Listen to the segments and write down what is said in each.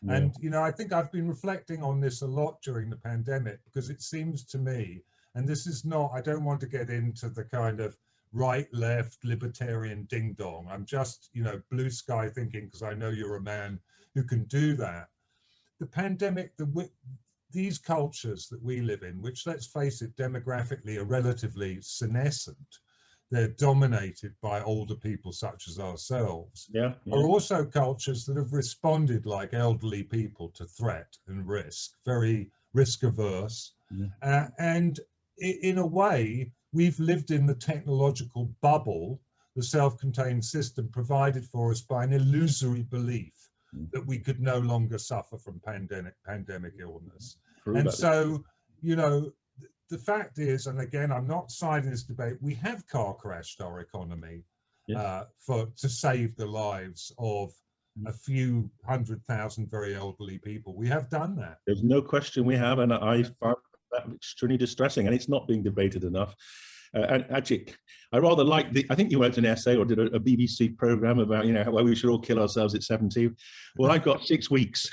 Yeah. And, you know, I think I've been reflecting on this a lot during the pandemic, because it seems to me, and this is not, I don't want to get into the kind of right, left, libertarian ding dong. I'm just, you know, blue sky thinking, because I know you're a man who can do that. The pandemic, these cultures that we live in, which, let's face it, demographically are relatively senescent, they're dominated by older people such as ourselves, Yeah. are also cultures that have responded like elderly people to threat and risk, very risk averse. And in a way, we've lived in the technological bubble, the self-contained system provided for us by an illusory belief that we could no longer suffer from pandemic illness. And so, you know, the fact is, and again, I'm not siding this debate, we have car crashed our economy to save the lives of a few 100,000 very elderly people. We have done that. There's no question we have, and I find that extremely distressing, and it's not being debated enough. And actually, I rather like I think you wrote an essay or did a BBC program about, you know, why we should all kill ourselves at 70. Well, I've got 6 weeks.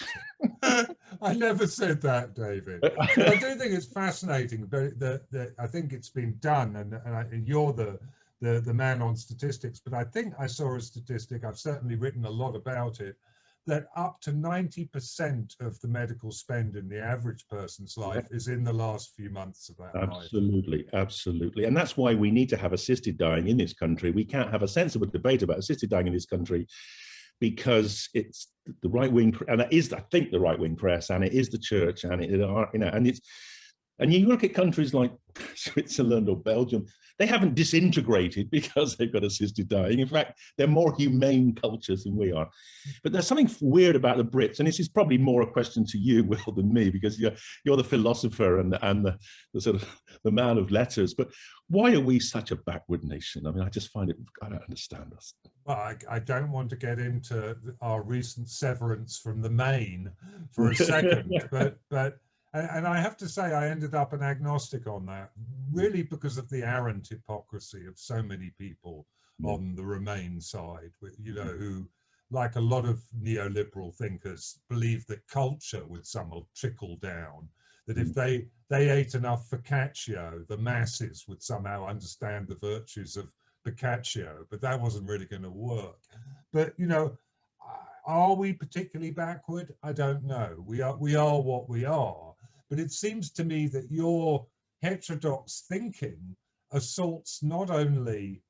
I never said that, David. But I do think it's fascinating that I think it's been done, and you're the man on statistics, but I think I saw a statistic, I've certainly written a lot about it, that up to 90% of the medical spend in the average person's life is in the last few months of that life. Absolutely, absolutely. And that's why we need to have assisted dying in this country. We can't have a sensible debate about assisted dying in this country because it's the right wing, and it is, I think, the right wing press, and it is the church, and it are, you know, and you look at countries like Switzerland or Belgium, they haven't disintegrated because they've got assisted dying. In fact, they're more humane cultures than we are. But there's something weird about the Brits, and this is probably more a question to you, Will, than me, because you're the philosopher and the sort of the man of letters. But why are we such a backward nation? I mean, I just find it, I don't understand us. Well, I don't want to get into our recent severance from the Main for a second, and I have to say, I ended up an agnostic on that, really because of the arrant hypocrisy of so many people on the Remain side, you know, who, like a lot of neoliberal thinkers, believe that culture would somehow trickle down, that if they ate enough focaccia, the masses would somehow understand the virtues of Boccaccio, but that wasn't really going to work. But, you know, are we particularly backward? I don't know. We are what we are. But it seems to me that your heterodox thinking assaults not only,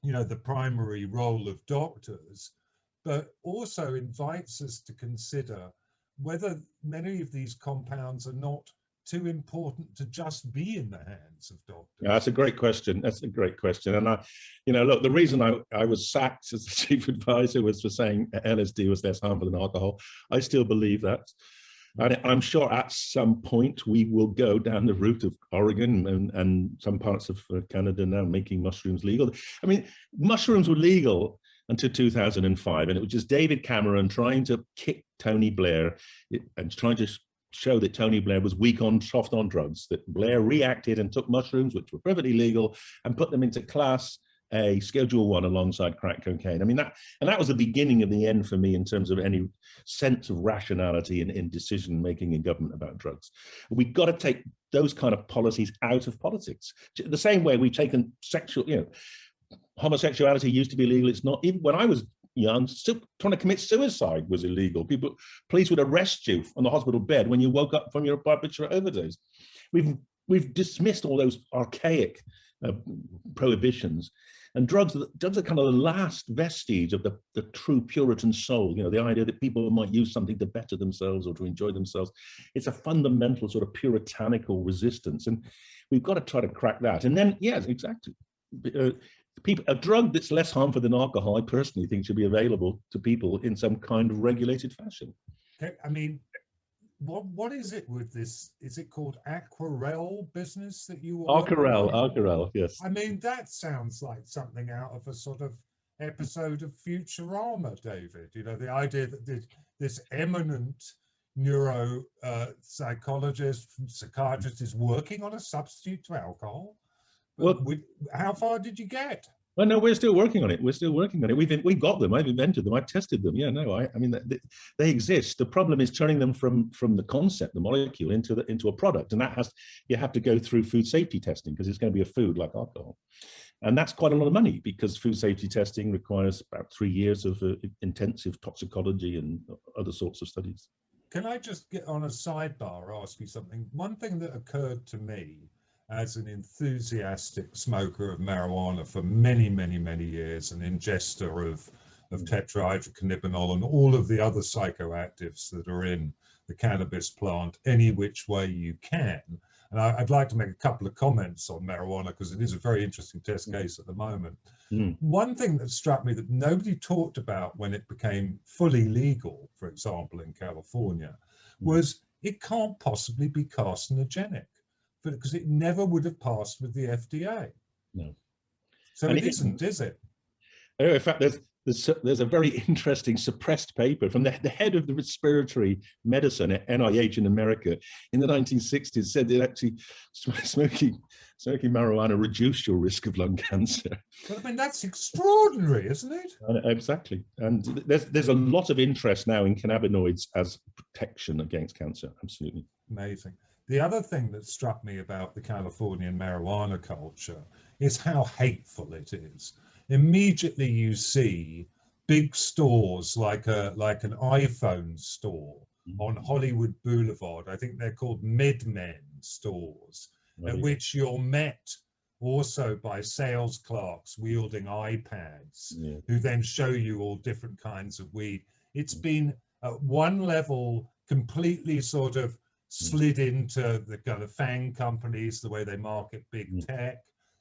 you know, the primary role of doctors, but also invites us to consider whether many of these compounds are not too important to just be in the hands of doctors. Yeah, that's a great question. That's a great question. And you know, look, the reason I was sacked as the chief advisor was for saying LSD was less harmful than alcohol. I still believe that. And I'm sure at some point we will go down the route of Oregon and some parts of Canada now making mushrooms legal. I mean, mushrooms were legal until 2005, and it was just David Cameron trying to kick Tony Blair and trying to show that Tony Blair was soft on drugs, that Blair reacted and took mushrooms, which were perfectly legal, and put them into class A, Schedule 1 alongside crack cocaine. I mean, that was the beginning of the end for me in terms of any sense of rationality in decision making in government about drugs. We've got to take those kind of policies out of politics. The same way we've taken sexual, you know, homosexuality used to be legal. It's not. Even when I was young, trying to commit suicide was illegal. Police would arrest you on the hospital bed when you woke up from your barbiturate overdose. We've dismissed all those archaic prohibitions, and drugs are kind of the last vestige of the true Puritan soul. You know, the idea that people might use something to better themselves or to enjoy themselves. It's a fundamental sort of puritanical resistance, and we've got to try to crack that. And then, yes, exactly. A drug that's less harmful than alcohol, I personally think, should be available to people in some kind of regulated fashion. I mean, what is it with this? Is it called Alcarelle business that you are? Alcarelle, yes. I mean, that sounds like something out of a sort of episode of Futurama, David. You know, the idea that this eminent psychologist, psychiatrist is working on a substitute to alcohol. Well, how far did you get? Oh, no, we're still working on it. We're still working on it. We've got them. I've invented them. I've tested them. Yeah, no, I mean, they exist. The problem is turning them from the concept, the molecule, into a product, and you have to go through food safety testing because it's going to be a food like alcohol, and that's quite a lot of money because food safety testing requires about 3 years of intensive toxicology and other sorts of studies. Can I just get on a sidebar, ask you something? One thing that occurred to me as an enthusiastic smoker of marijuana for many, many, many years, an ingester of tetrahydrocannabinol and all of the other psychoactives that are in the cannabis plant, any which way you can. And I'd like to make a couple of comments on marijuana because it is a very interesting test case at the moment. One thing that struck me that nobody talked about when it became fully legal, for example, in California, was it can't possibly be carcinogenic because it never would have passed with the FDA. No. So it isn't, is it? In fact, there's a very interesting suppressed paper from the head of the respiratory medicine at NIH in America in the 1960s said that actually smoking marijuana reduced your risk of lung cancer. But I mean, that's extraordinary, isn't it? Exactly. And there's a lot of interest now in cannabinoids as protection against cancer. Absolutely. Amazing. The other thing that struck me about the Californian marijuana culture is how hateful it is. Immediately you see big stores like an iPhone store on Hollywood Boulevard. I think they're called MedMen stores, at which you're met also by sales clerks wielding iPads, who then show you all different kinds of weed. It's been at one level completely sort of slid into the kind of FANG companies, the way they market big tech.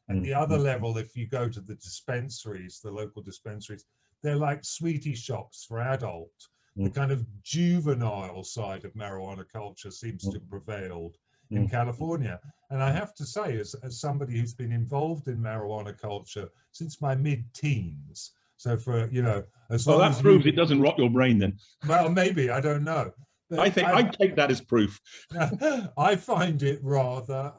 And the other level, if you go to the dispensaries, the local dispensaries, they're like sweetie shops for adult. The kind of juvenile side of marijuana culture seems to have prevailed in California. And I have to say, as somebody who's been involved in marijuana culture since my mid-teens, so for, you know, as long as that proves it doesn't rot your brain then. Well, maybe, I don't know. But I take that as proof. I find it rather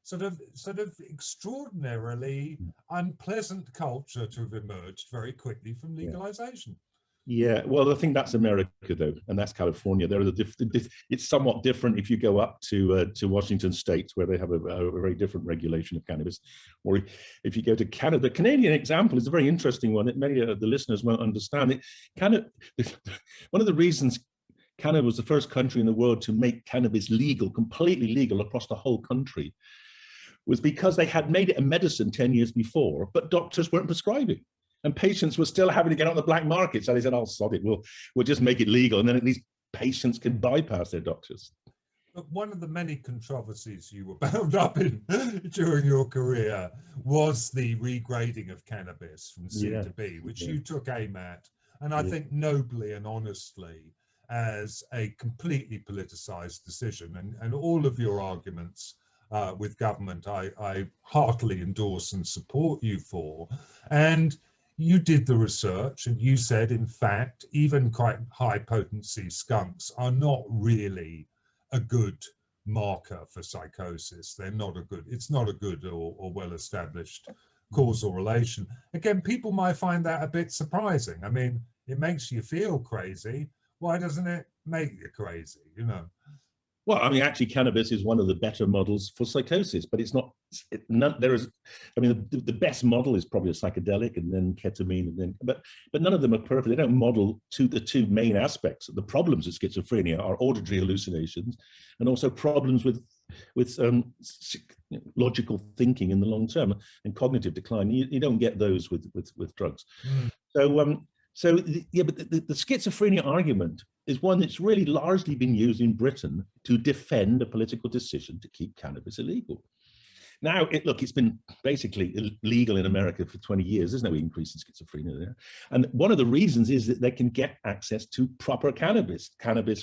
sort of extraordinarily unpleasant culture to have emerged very quickly from legalization. Yeah, well, I think that's America though, and that's California. There are it's somewhat different if you go up to Washington State, where they have a very different regulation of cannabis. Or if you go to Canada, the Canadian example is a very interesting one that many of the listeners won't understand. One of the reasons Canada was the first country in the world to make cannabis legal, completely legal across the whole country, was because they had made it a medicine 10 years before, but doctors weren't prescribing. And patients were still having to get on the black market. So they said, oh, sod it, we'll just make it legal. And then at least patients can bypass their doctors. But one of the many controversies you were bound up in during your career was the regrading of cannabis from C to B, which you took aim at, and I think nobly and honestly, as a completely politicized decision. And all of your arguments with government, I heartily endorse and support you for. And you did the research and you said, in fact, even quite high potency skunks are not really a good marker for psychosis. They're not a good, it's not a good or well-established causal relation. Again, people might find that a bit surprising. I mean, it makes you feel crazy. Why doesn't it make you crazy, you know? Well, I mean, actually, cannabis is one of the better models for psychosis, but it's not. The best model is probably a psychedelic, and then ketamine, and then. But none of them are perfect. They don't model the two main aspects. The problems of schizophrenia are auditory hallucinations, and also problems with logical thinking in the long term and cognitive decline. You don't get those with drugs. So but the schizophrenia argument is one that's really largely been used in Britain to defend a political decision to keep cannabis illegal. Now, it's been basically illegal in America for 20 years. There's no increase in schizophrenia there. And one of the reasons is that they can get access to proper cannabis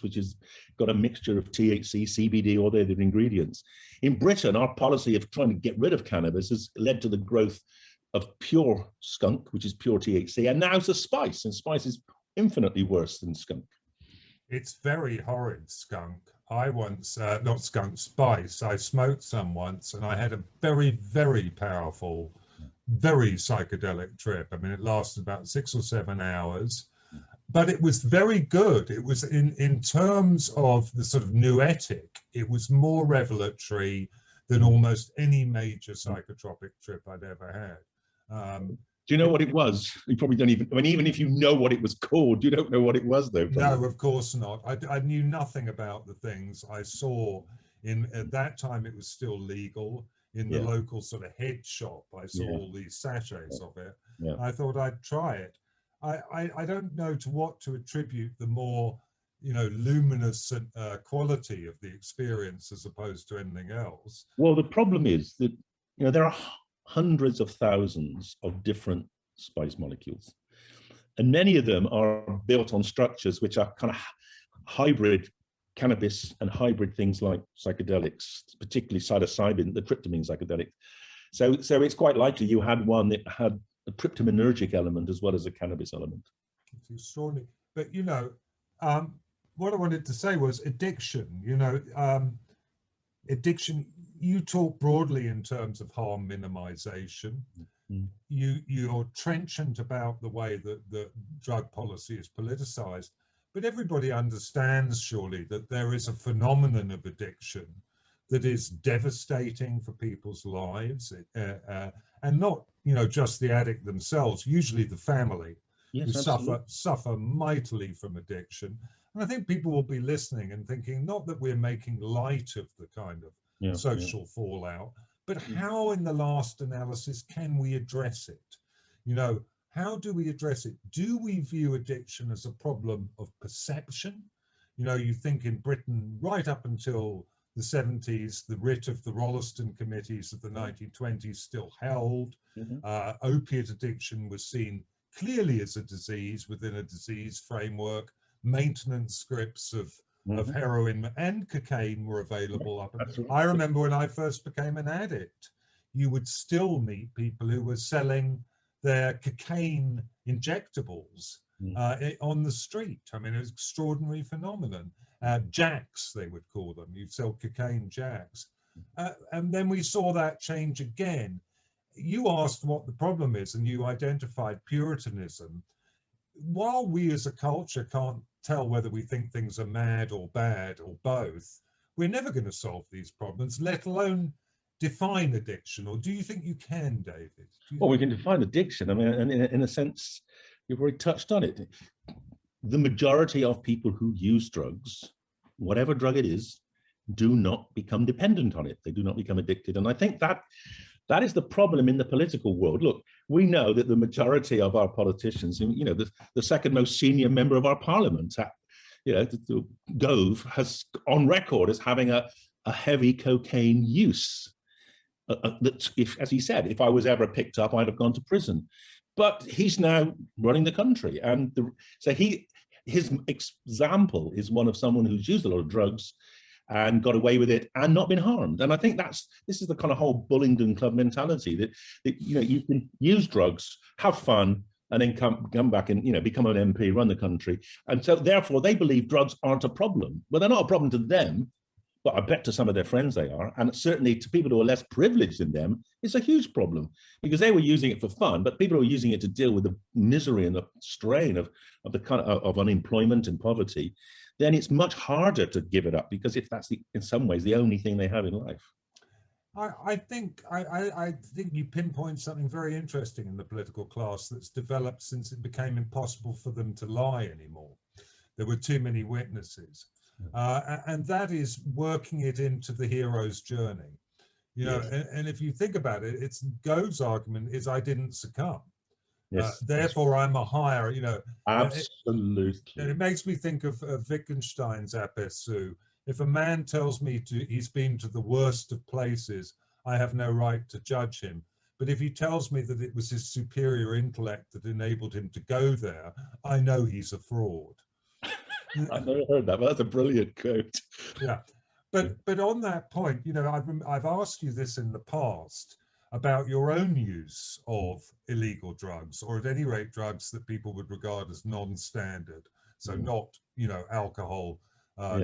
which has got a mixture of THC, CBD, all the other ingredients. In Britain, our policy of trying to get rid of cannabis has led to the growth of pure skunk, which is pure THC, and now it's a spice, and spice is infinitely worse than skunk. It's very horrid, skunk. I once, not skunk, spice, I smoked some once, and I had a very, very powerful very psychedelic trip. I mean, it lasted about 6 or 7 hours, but it was very good. It was in terms of the sort of noetic, it was more revelatory than almost any major psychotropic trip I'd ever had. Do you know what it was? You probably don't even, I mean, even if you know what it was called, you don't know what it was though. No, of course not. I knew nothing about the things. I saw at that time it was still legal in the local sort of head shop. I saw all these sachets of it. I thought I'd try it. I don't know to what to attribute the more, you know, luminous quality of the experience as opposed to anything else. Well, the problem is that, you know, there are hundreds of thousands of different spice molecules, and many of them are built on structures which are kind of hybrid cannabis and hybrid things like psychedelics, particularly psilocybin, the tryptamine psychedelic. So it's quite likely you had one that had a tryptaminergic element as well as a cannabis element. It's extraordinary. But, you know, what I wanted to say was addiction, you know, addiction, you talk broadly in terms of harm minimization. You're trenchant about the way that the drug policy is politicized, but everybody understands surely that there is a phenomenon of addiction that is devastating for people's lives, and not, you know, just the addict themselves, usually the family, who suffer mightily from addiction. And I think people will be listening and thinking, not that we're making light of the kind of social fallout, but how in the last analysis can we address it? You know, how do we address it? Do we view addiction as a problem of perception? You know, you think in Britain, right up until the 70s, the writ of the Rolleston committees of the 1920s still held. Opiate addiction was seen clearly as a disease within a disease framework. Maintenance scripts of heroin and cocaine were available up. I remember when I first became an addict, you would still meet people who were selling their cocaine injectables on the street. I mean, it was an extraordinary phenomenon. Jacks, they would call them. You'd sell cocaine jacks. And then we saw that change again. You asked what the problem is, and you identified puritanism. While we as a culture can't tell whether we think things are mad or bad or both, we're never going to solve these problems, let alone define addiction. Or do you think you can, David? Well, we can define addiction. I mean, and in a sense, you've already touched on it. The majority of people who use drugs, whatever drug it is, do not become dependent on it. They do not become addicted. And I think that is the problem in the political world. Look, we know that the majority of our politicians, you know, the second most senior member of our parliament, you know, Gove, has on record as having a heavy cocaine use. That, if, as he said, if I was ever picked up, I'd have gone to prison. But he's now running the country, and so his example is one of someone who's used a lot of drugs and got away with it and not been harmed. And I think this is the kind of whole Bullingdon Club mentality that you know, you can use drugs, have fun, and then come back and, you know, become an MP, run the country. And so therefore they believe drugs aren't a problem. Well, they're not a problem to them, but I bet to some of their friends they are. And certainly to people who are less privileged than them, it's a huge problem, because they were using it for fun, but people who are using it to deal with the misery and the strain of the kind of unemployment and poverty, then it's much harder to give it up, because if that's in some ways the only thing they have in life. I think you pinpoint something very interesting in the political class that's developed since it became impossible for them to lie anymore. There were too many witnesses. And that is working it into the hero's journey. You know, and if you think about it, it's Gove's argument is I didn't succumb. Therefore, I'm a higher, you know. Absolutely. And it makes me think of Wittgenstein's aperçu. If a man tells me he's been to the worst of places, I have no right to judge him. But if he tells me that it was his superior intellect that enabled him to go there, I know he's a fraud. I've never heard that, but that's a brilliant quote. Yeah, but on that point, you know, I've asked you this in the past about your own use of illegal drugs, or at any rate drugs that people would regard as non-standard, so not, you know, alcohol,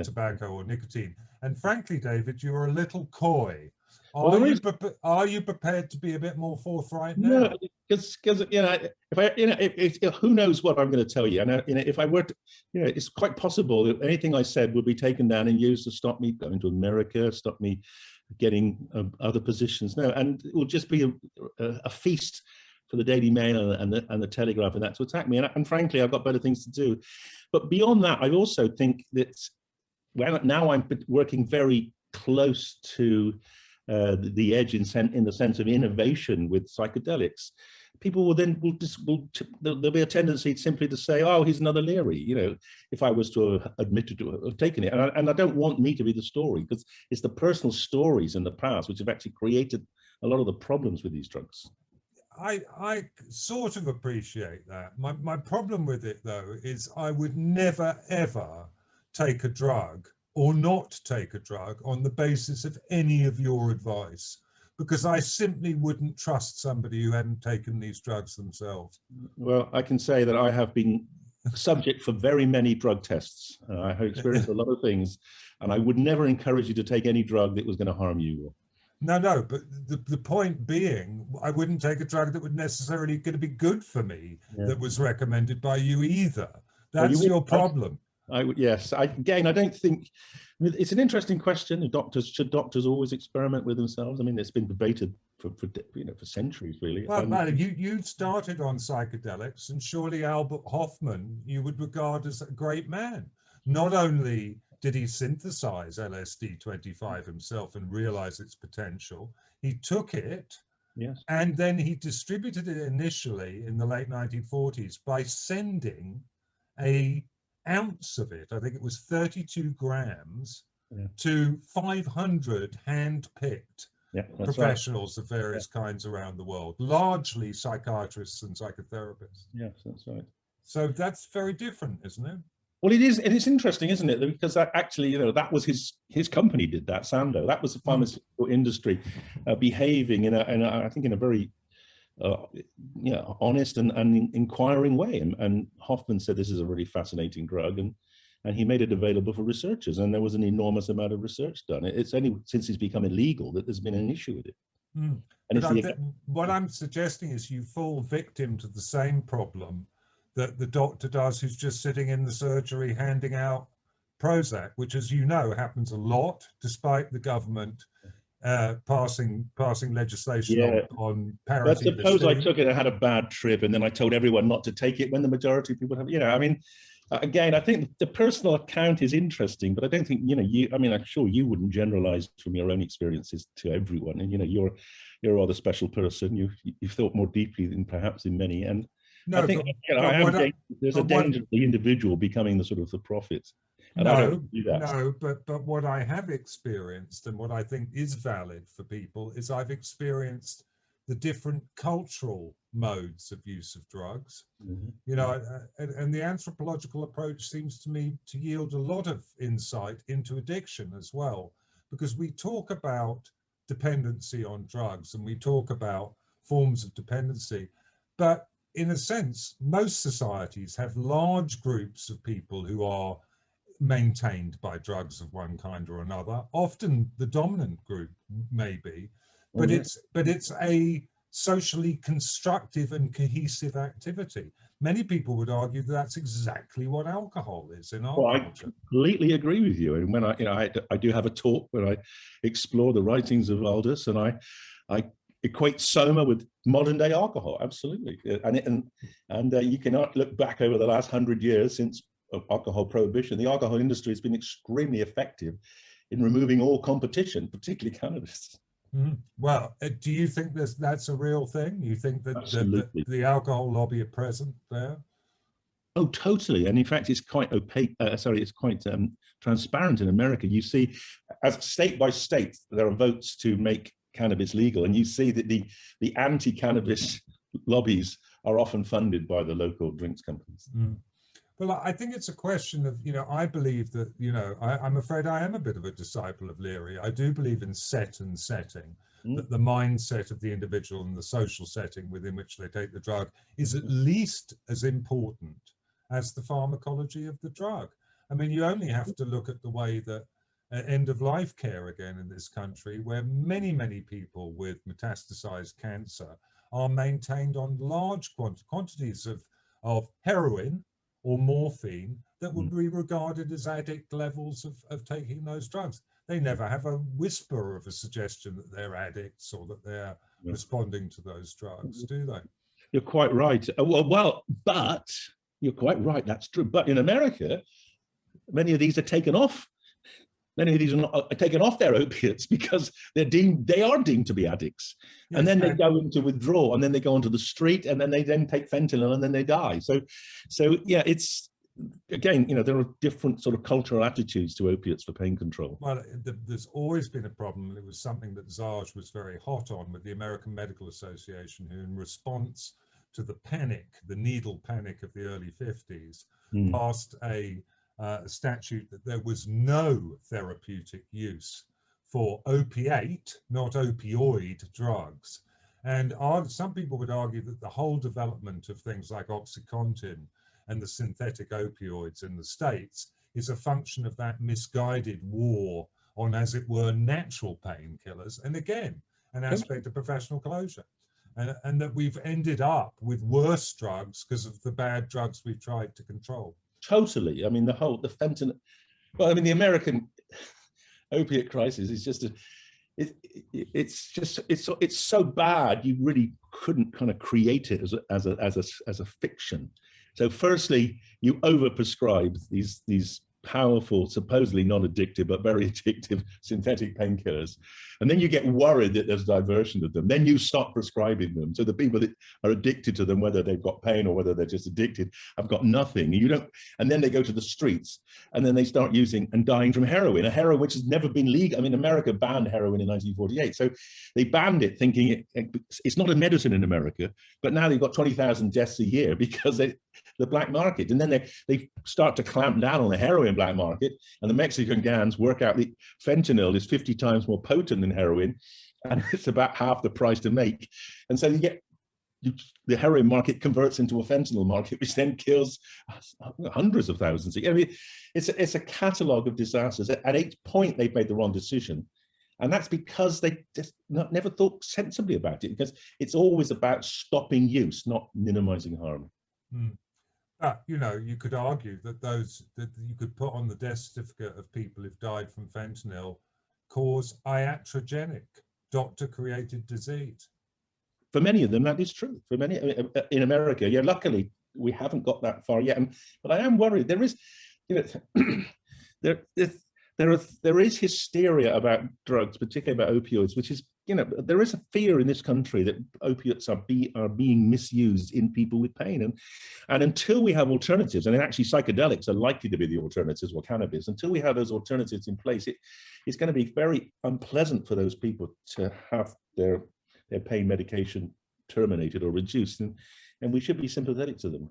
tobacco or nicotine. And frankly, David, you were a little coy Are you prepared to be a bit more forthright now? No, because you know, if I, you know, if who knows what I'm going to tell you? And you know, if I were to, you know, it's quite possible that anything I said would be taken down and used to stop me going to America, stop me getting other positions. No, and it will just be a feast for the Daily Mail and the Telegraph and that to attack me. And frankly, I've got better things to do. But beyond that, I also think that now I'm working very close to the edge in the sense of innovation with psychedelics. People will then there'll be a tendency simply to say, "Oh, he's another Leary." You know, if I was to have admitted to have taken it, and I don't want me to be the story, because it's the personal stories in the past which have actually created a lot of the problems with these drugs. I sort of appreciate that. My problem with it, though, is I would never, ever take a drug or not take a drug on the basis of any of your advice, because I simply wouldn't trust somebody who hadn't taken these drugs themselves. Well, I can say that I have been subject for very many drug tests. I have experienced a lot of things, and I would never encourage you to take any drug that was going to harm you. No, but the point being, I wouldn't take a drug that would necessarily going to be good for me, that was recommended by you either. That's your problem. Yes, again, I don't think, I mean, it's an interesting question. Should doctors always experiment with themselves? I mean, it's been debated for centuries, really. Well, you started on psychedelics, and surely Albert Hofmann you would regard as a great man. Not only did he synthesize LSD-25 himself and realize its potential, he took it, yes, and then he distributed it initially in the late 1940s by sending an ounce of it, I think it was 32 grams, to 500 hand-picked professionals of various kinds around the world, largely psychiatrists and psychotherapists. Yes, that's right. So that's very different, isn't it? Well, it is, and it's interesting, isn't it? Because that actually, you know, that was his company did that, Sandoz. That was the pharmaceutical industry behaving in I think in a very honest and inquiring way. And Hoffman said this is a really fascinating drug, and he made it available for researchers, and there was an enormous amount of research done. It's only since it's become illegal that there's been an issue with it. And what I'm suggesting is you fall victim to the same problem that the doctor does who's just sitting in the surgery handing out Prozac, which, as you know, happens a lot, despite the government passing legislation on parity. But suppose I took it and had a bad trip, and then I told everyone not to take it when the majority of people have, you know, I mean, again, I think the personal account is interesting, but I don't think, you know, I mean, I'm sure you wouldn't generalize from your own experiences to everyone. And, you know, you're a rather special person. You've thought more deeply than perhaps in many. And no, I think there's a danger of the individual becoming the sort of the prophet. And I don't do that. No, but what I have experienced, and what I think is valid for people, is I've experienced the different cultural modes of use of drugs. You know, and the anthropological approach seems to me to yield a lot of insight into addiction as well, because we talk about dependency on drugs and we talk about forms of dependency, but in a sense, most societies have large groups of people who are maintained by drugs of one kind or another. Often the dominant group maybe, but it's a socially constructive and cohesive activity. Many people would argue that that's exactly what alcohol is in our culture. I completely agree with you. And when I do have a talk where I explore the writings of Aldous, and I equate soma with modern day alcohol, absolutely. And you cannot look back over the last 100 years since alcohol prohibition. The alcohol industry has been extremely effective in removing all competition, particularly cannabis. Well, do you think that's a real thing? You think that the alcohol lobby are present there? Oh, totally. And in fact, it's quite opaque. It's quite transparent in America. You see, as state by state, there are votes to make cannabis legal, and you see that the anti-cannabis lobbies are often funded by the local drinks companies. Well, I think it's a question of, you know, I believe that, you know, I'm afraid I am a bit of a disciple of Leary. I do believe in set and setting, that the mindset of the individual and the social setting within which they take the drug is at least as important as the pharmacology of the drug. I mean, you only have to look at the way that end-of-life care again in this country, where many people with metastasized cancer are maintained on large quantities of heroin or morphine that would be regarded as addict levels of taking those drugs. They never have a whisper of a suggestion that they're addicts or that they're responding to those drugs, do they? You're quite right. But you're quite right, that's true. But in America, many of these are taken off. Many of these are taken off their opiates because they are deemed to be addicts. Yes, and then they go into withdrawal, and then they go onto the street, and then they take fentanyl, and then they die. So yeah, it's, again, there are different sort of cultural attitudes to opiates for pain control. Well, there's always been a problem. It was something that Zaj was very hot on with the American Medical Association, who in response to the panic, the needle panic of the early 50s, passed a statute that there was no therapeutic use for opiate, not opioid drugs. And some people would argue that the whole development of things like OxyContin and the synthetic opioids in the States is a function of that misguided war on, as it were, natural painkillers. And again, an aspect of professional closure. And that we've ended up with worse drugs because of the bad drugs we've tried to control. Totally. I mean, the fentanyl, well, I mean, the American opiate crisis is just it's so bad, you really couldn't kind of create it as a fiction. So firstly, you overprescribe these powerful, supposedly non-addictive, but very addictive synthetic painkillers. And then you get worried that there's diversion of them. Then you stop prescribing them. So the people that are addicted to them, whether they've got pain or whether they're just addicted, have got nothing. And then they go to the streets, and then they start using and dying from heroin, a heroin which has never been legal. I mean, America banned heroin in 1948. So they banned it thinking it's not a medicine in America, but now they've got 20,000 deaths a year because the black market. And then they start to clamp down on the heroin black market, and the Mexican gangs work out the fentanyl is 50 times more potent than heroin, and it's about half the price to make. And so the heroin market converts into a fentanyl market, which then kills hundreds of thousands. I mean, it's a catalogue of disasters. At each point, they've made the wrong decision. And that's because they just never thought sensibly about it, because it's always about stopping use, not minimizing harm. You could argue that that you could put on the death certificate of people who've died from fentanyl cause iatrogenic, doctor-created disease. For many of them, that is true. For many in America, yeah, luckily we haven't got that far yet. But I am worried. There is, there is hysteria about drugs, particularly about opioids, which is, there is a fear in this country that opiates are being misused in people with pain. And until we have alternatives, and actually psychedelics are likely to be the alternatives, or cannabis, until we have those alternatives in place, it's going to be very unpleasant for those people to have their pain medication terminated or reduced. And we should be sympathetic to them.